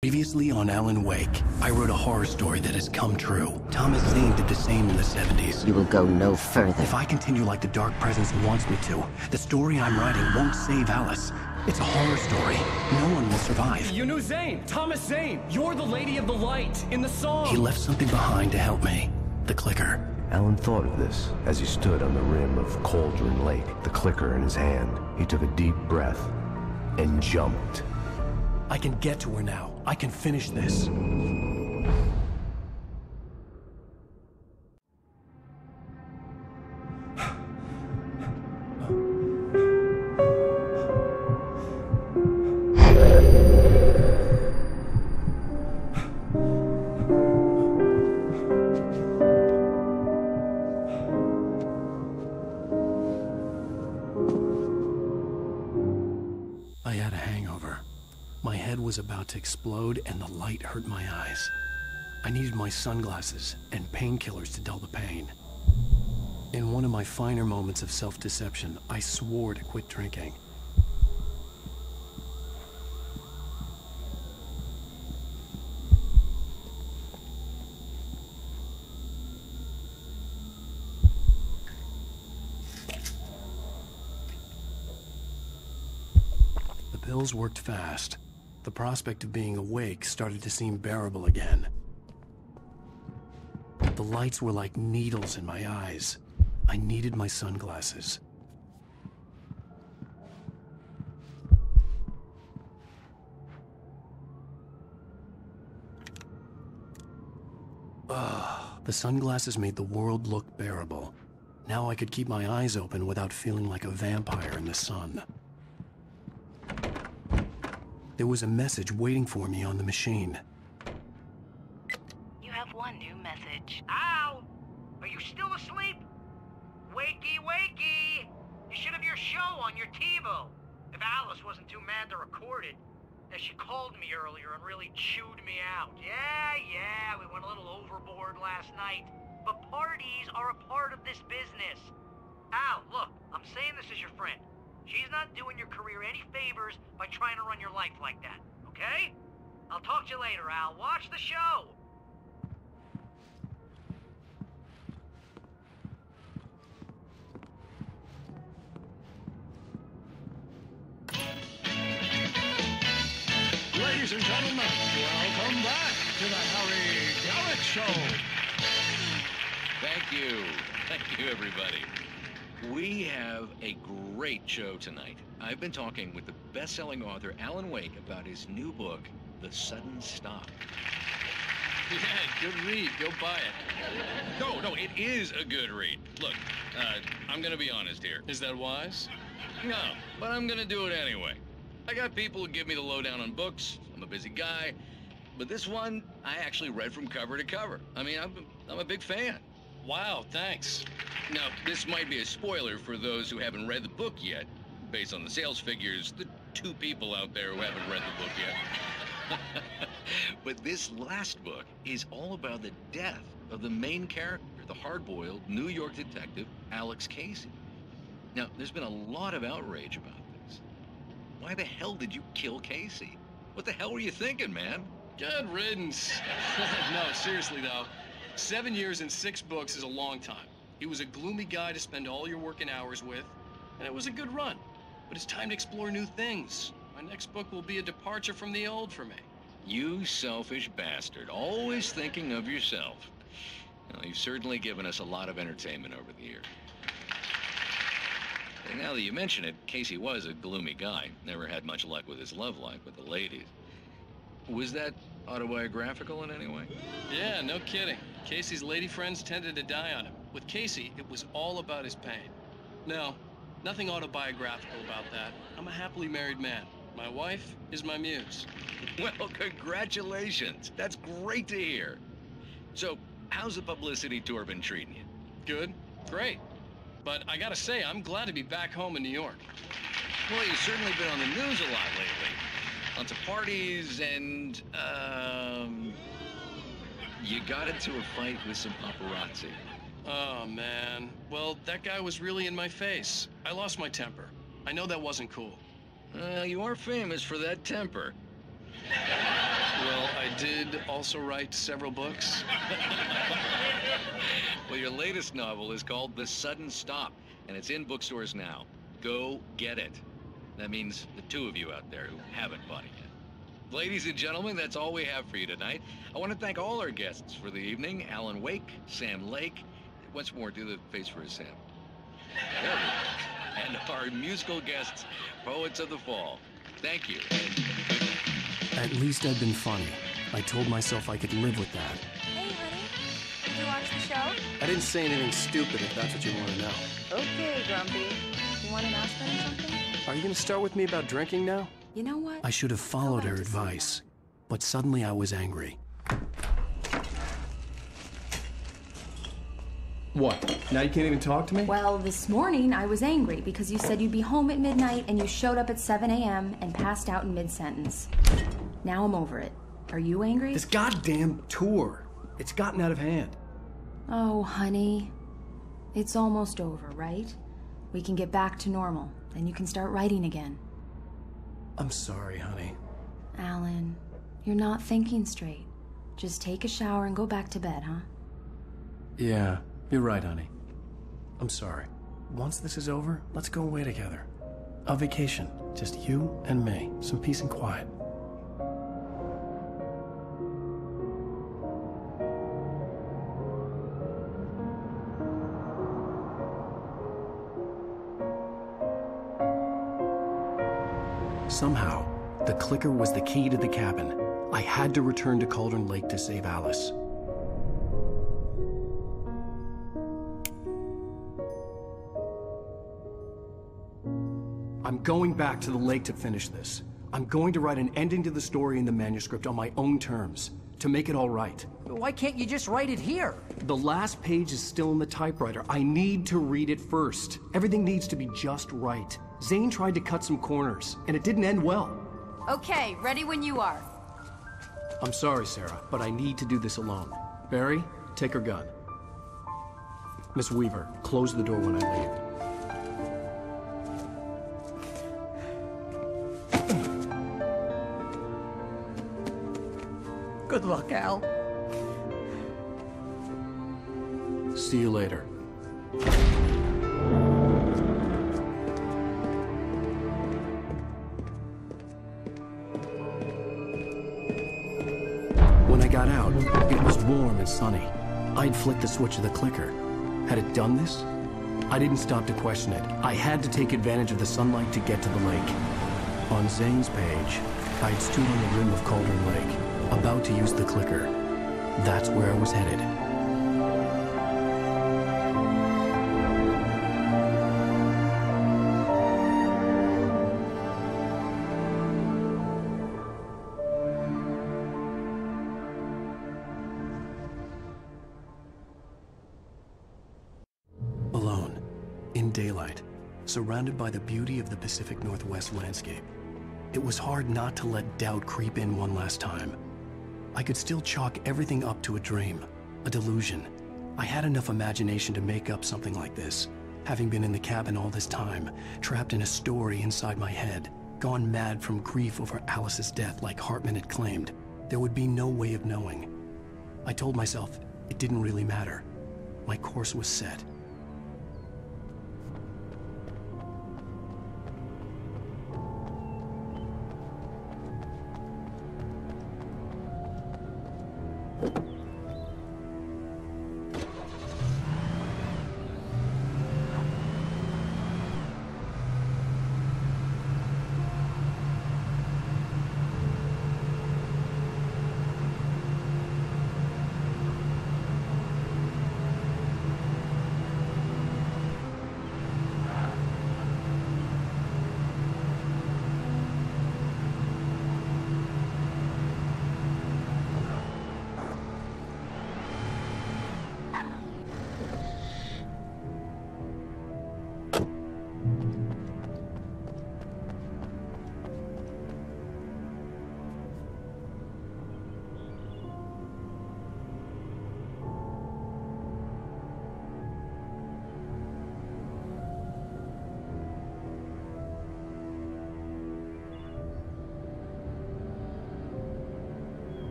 Previously on Alan Wake, I wrote a horror story that has come true. Thomas Zane did the same in the 70s. You will go no further. If I continue like the Dark Presence wants me to, the story I'm writing won't save Alice. It's a horror story. No one will survive. You knew Zane! Thomas Zane! You're the Lady of the Light in the song! He left something behind to help me. The clicker. Alan thought of this as he stood on the rim of Cauldron Lake, the clicker in his hand. He took a deep breath and jumped. I can get to her now. I can finish this. I had a hangover. My head was about to explode and the light hurt my eyes. I needed my sunglasses and painkillers to dull the pain. In one of my finer moments of self-deception, I swore to quit drinking. The pills worked fast. The prospect of being awake started to seem bearable again. The lights were like needles in my eyes. I needed my sunglasses. The sunglasses made the world look bearable. Now I could keep my eyes open without feeling like a vampire in the sun. There was a message waiting for me on the machine. You have one new message. Al! Are you still asleep? Wakey, wakey! You should have your show on your TiVo. If Alice wasn't too mad to record it. And she called me earlier and really chewed me out. Yeah, we went a little overboard last night. But parties are a part of this business. Al, look, I'm saying this as your friend. She's not doing your career any favors by trying to run your life like that, okay? I'll talk to you later, Al. Watch the show! Ladies and gentlemen, welcome back to the Harry Garrett Show. Thank you. Thank you, everybody. We have a great show tonight. I've been talking with the best-selling author Alan Wake about his new book, The Sudden Stop. Yeah, good read. Go buy it. No, it is a good read. Look, I'm gonna be honest here. Is that wise? No, but I'm gonna do it anyway. I got people who give me the lowdown on books. I'm a busy guy. But this one, I actually read from cover to cover. I mean, I'm a big fan. Wow, thanks. Now, this might be a spoiler for those who haven't read the book yet. Based on the sales figures, the 2 people out there who haven't read the book yet. But this last book is all about the death of the main character, the hard-boiled New York detective, Alex Casey. Now, there's been a lot of outrage about this. Why the hell did you kill Casey? What the hell were you thinking, man? Good riddance. No, seriously, though. 7 years and 6 books is a long time. He was a gloomy guy to spend all your working hours with, and it was a good run. But it's time to explore new things. My next book will be a departure from the old for me. You selfish bastard, always thinking of yourself. Well, you've certainly given us a lot of entertainment over the years. And now that you mention it, Casey was a gloomy guy. Never had much luck with his love life with the ladies. Was that autobiographical in any way? Yeah, no kidding. Casey's lady friends tended to die on him. With Casey, it was all about his pain. No, nothing autobiographical about that. I'm a happily married man. My wife is my muse. Well, congratulations. That's great to hear. So, how's the publicity tour been treating you? Good, great. But I gotta say, I'm glad to be back home in New York. Well, you've certainly been on the news a lot lately. Lots of parties and, you got into a fight with some paparazzi. Oh, man. Well, that guy was really in my face. I lost my temper. I know that wasn't cool. You are famous for that temper. Well, did also write several books. Well, your latest novel is called The Sudden Stop, and it's in bookstores now. Go get it. That means the two of you out there who haven't bought it yet. Ladies and gentlemen, that's all we have for you tonight. I want to thank all our guests for the evening. Alan Wake, Sam Lake. Once more, do the face for a Sam. There we go. And our musical guests, Poets of the Fall. Thank you. And good night. At least I'd been funny. I told myself I could live with that. Hey, honey. Did you watch the show? I didn't say anything stupid if that's what you want to know. Okay, Grumpy. You want an aspirin or something? Are you going to start with me about drinking now? You know what? I should have followed her advice, but suddenly I was angry. What? Now you can't even talk to me? Well, this morning I was angry because you said you'd be home at midnight and you showed up at 7 a.m. and passed out in mid-sentence. Now I'm over it. Are you angry? This goddamn tour. It's gotten out of hand. Oh, honey. It's almost over, right? We can get back to normal. Then you can start writing again. I'm sorry, honey. Alan, you're not thinking straight. Just take a shower and go back to bed, huh? Yeah, you're right, honey. I'm sorry. Once this is over, let's go away together. A vacation. Just you and me. Some peace and quiet. Somehow, the clicker was the key to the cabin. I had to return to Cauldron Lake to save Alice. I'm going back to the lake to finish this. I'm going to write an ending to the story in the manuscript on my own terms, to make it all right. Why can't you just write it here? The last page is still in the typewriter. I need to read it first. Everything needs to be just right. Zane tried to cut some corners, and it didn't end well. Okay, ready when you are. I'm sorry, Sarah, but I need to do this alone. Barry, take her gun. Miss Weaver, close the door when I leave. Good luck, Al. See you later. When I got out, it was warm and sunny. I'd flicked the switch of the clicker. Had it done this? I didn't stop to question it. I had to take advantage of the sunlight to get to the lake. On Zane's page, I'd stood on the rim of Cauldron Lake, about to use the clicker. That's where I was headed. Alone, in daylight, surrounded by the beauty of the Pacific Northwest landscape. It was hard not to let doubt creep in one last time. I could still chalk everything up to a dream, a delusion. I had enough imagination to make up something like this, having been in the cabin all this time, trapped in a story inside my head, gone mad from grief over Alice's death like Hartman had claimed. There would be no way of knowing. I told myself it didn't really matter. My course was set.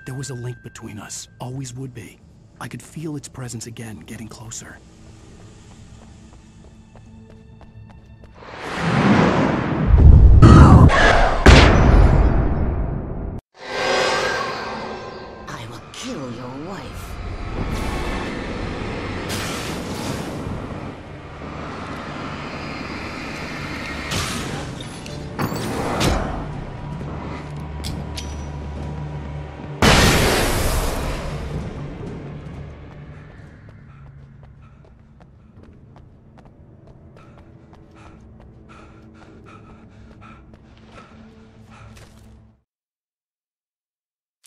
There was a link between us, always would be. I could feel its presence again, getting closer. I will kill your wife.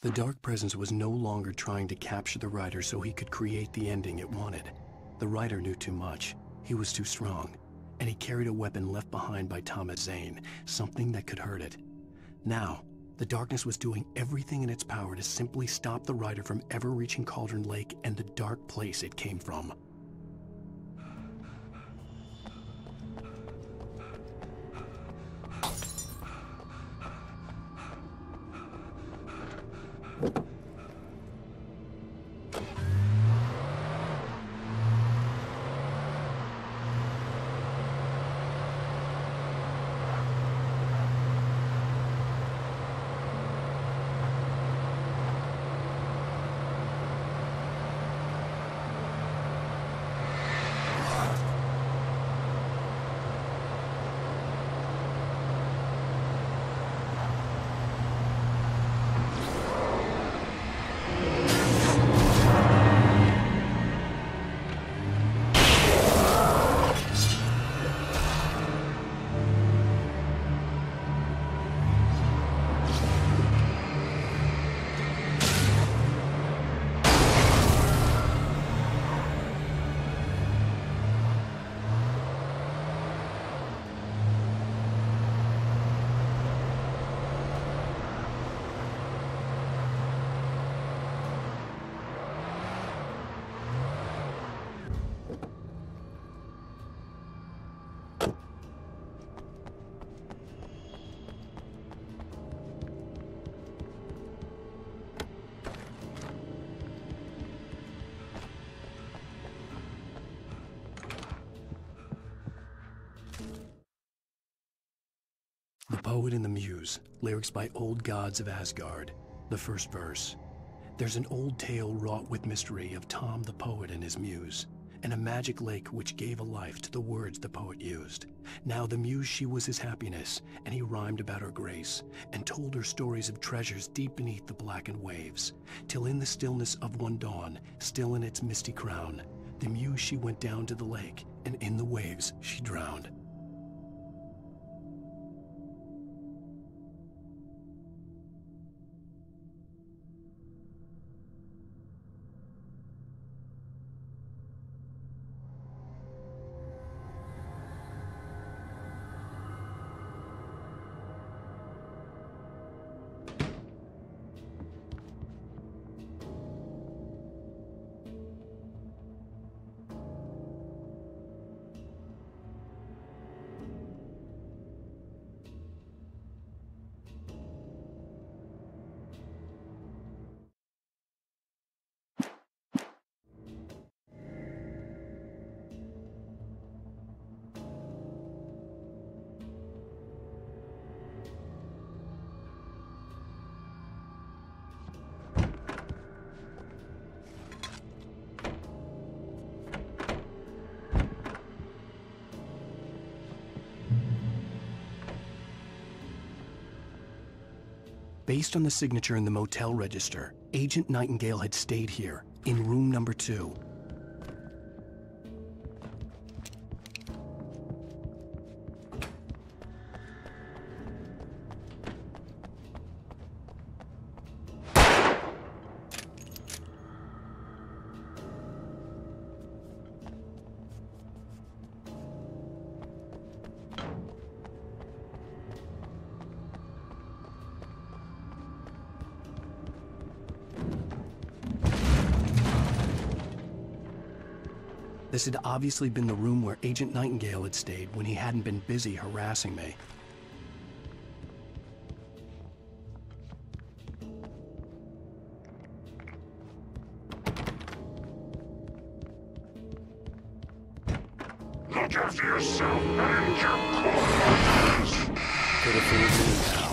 The Dark Presence was no longer trying to capture the writer so he could create the ending it wanted. The writer knew too much. He was too strong. And he carried a weapon left behind by Thomas Zane, something that could hurt it. Now, the darkness was doing everything in its power to simply stop the writer from ever reaching Cauldron Lake and the dark place it came from. The Poet and the Muse, lyrics by Old Gods of Asgard. The first verse. There's an old tale wrought with mystery of Tom the Poet and his muse, and a magic lake which gave a life to the words the poet used. Now the muse she was his happiness, and he rhymed about her grace, and told her stories of treasures deep beneath the blackened waves, till in the stillness of one dawn, still in its misty crown, the muse she went down to the lake, and in the waves she drowned. Based on the signature in the motel register, Agent Nightingale had stayed here, in room number 2. This had obviously been the room where Agent Nightingale had stayed when he hadn't been busy harassing me. Look after yourself and your corpse. Could have fooled me now.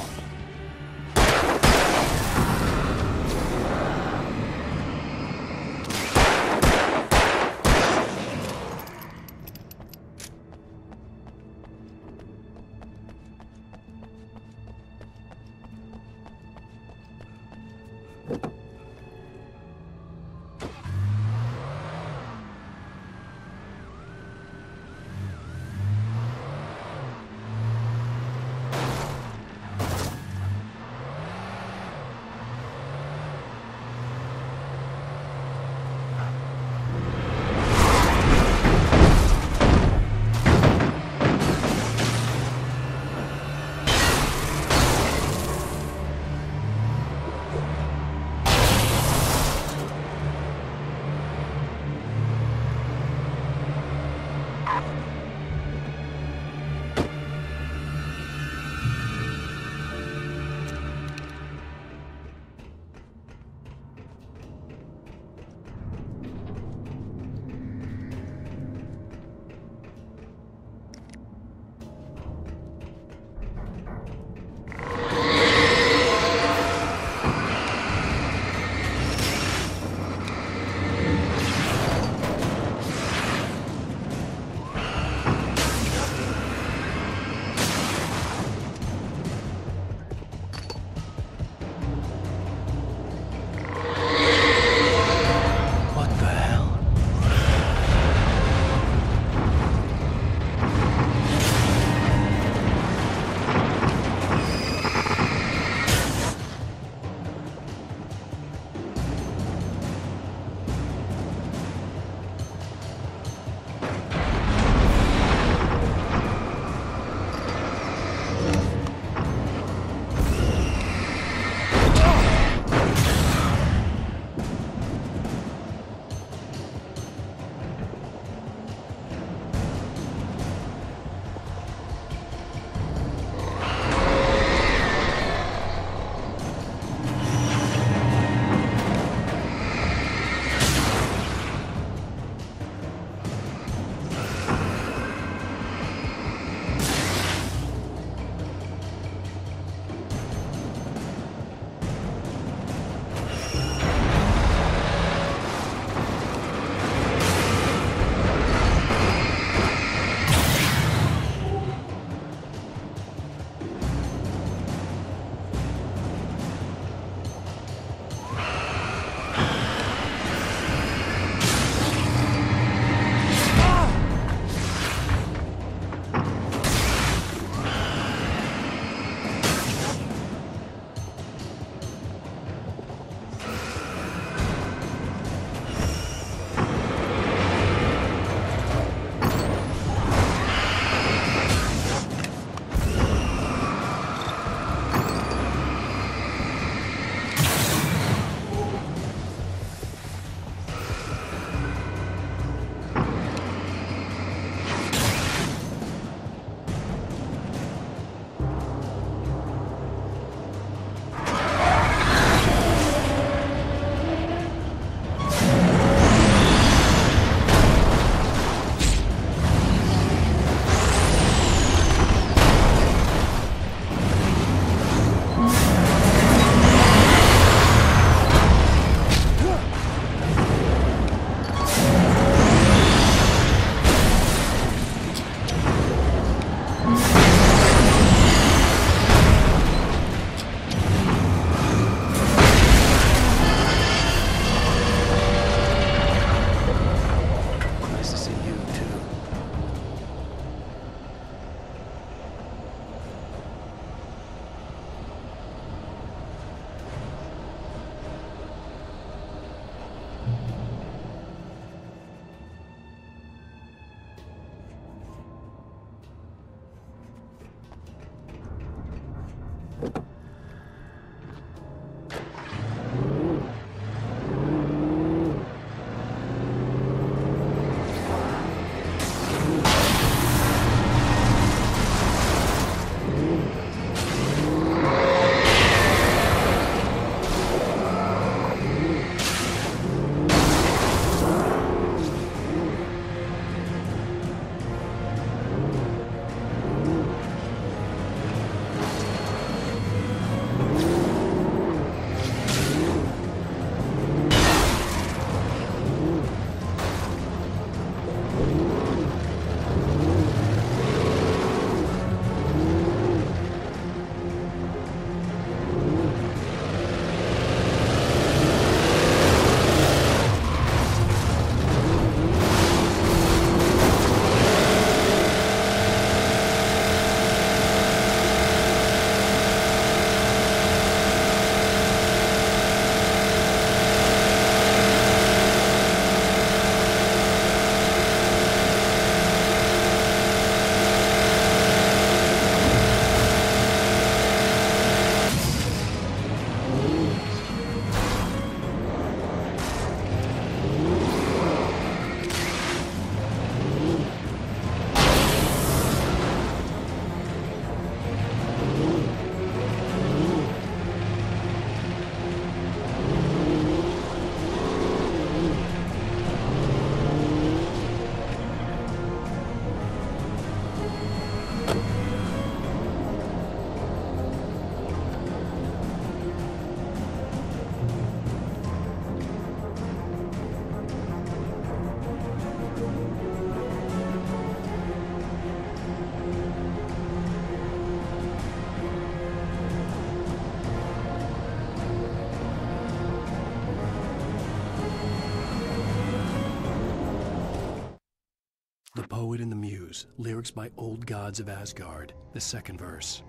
Heroes, lyrics by Old Gods of Asgard, the second verse.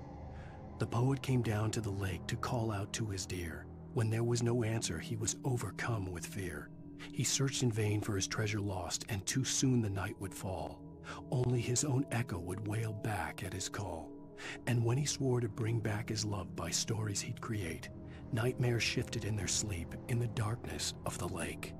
The poet came down to the lake to call out to his deer. When there was no answer, he was overcome with fear. He searched in vain for his treasure lost, and too soon the night would fall. Only his own echo would wail back at his call. And when he swore to bring back his love by stories he'd create, nightmares shifted in their sleep in the darkness of the lake.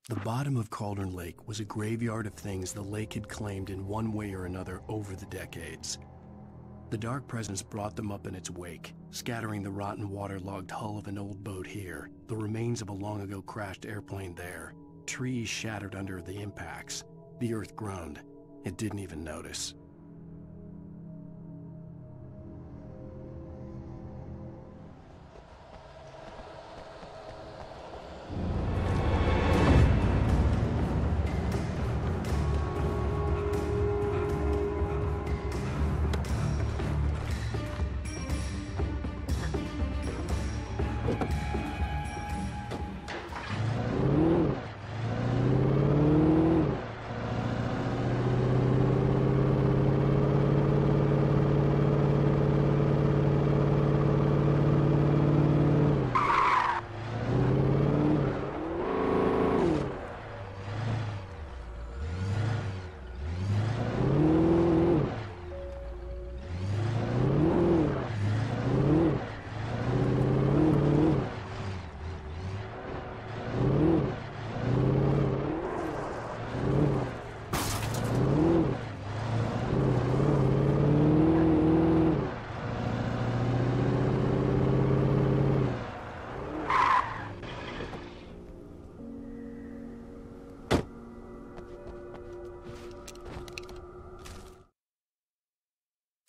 The bottom of Cauldron Lake was a graveyard of things the lake had claimed in one way or another over the decades. The Dark Presence brought them up in its wake, scattering the rotten waterlogged hull of an old boat here, the remains of a long-ago crashed airplane there, trees shattered under the impacts. The earth groaned. It didn't even notice.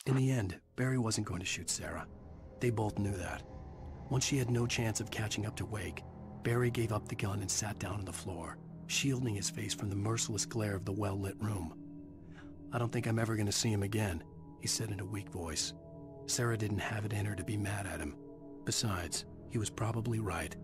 In the end, Barry wasn't going to shoot Sarah. They both knew that. Once she had no chance of catching up to Wake, Barry gave up the gun and sat down on the floor, shielding his face from the merciless glare of the well-lit room. "I don't think I'm ever going to see him again," he said in a weak voice. Sarah didn't have it in her to be mad at him. Besides, he was probably right.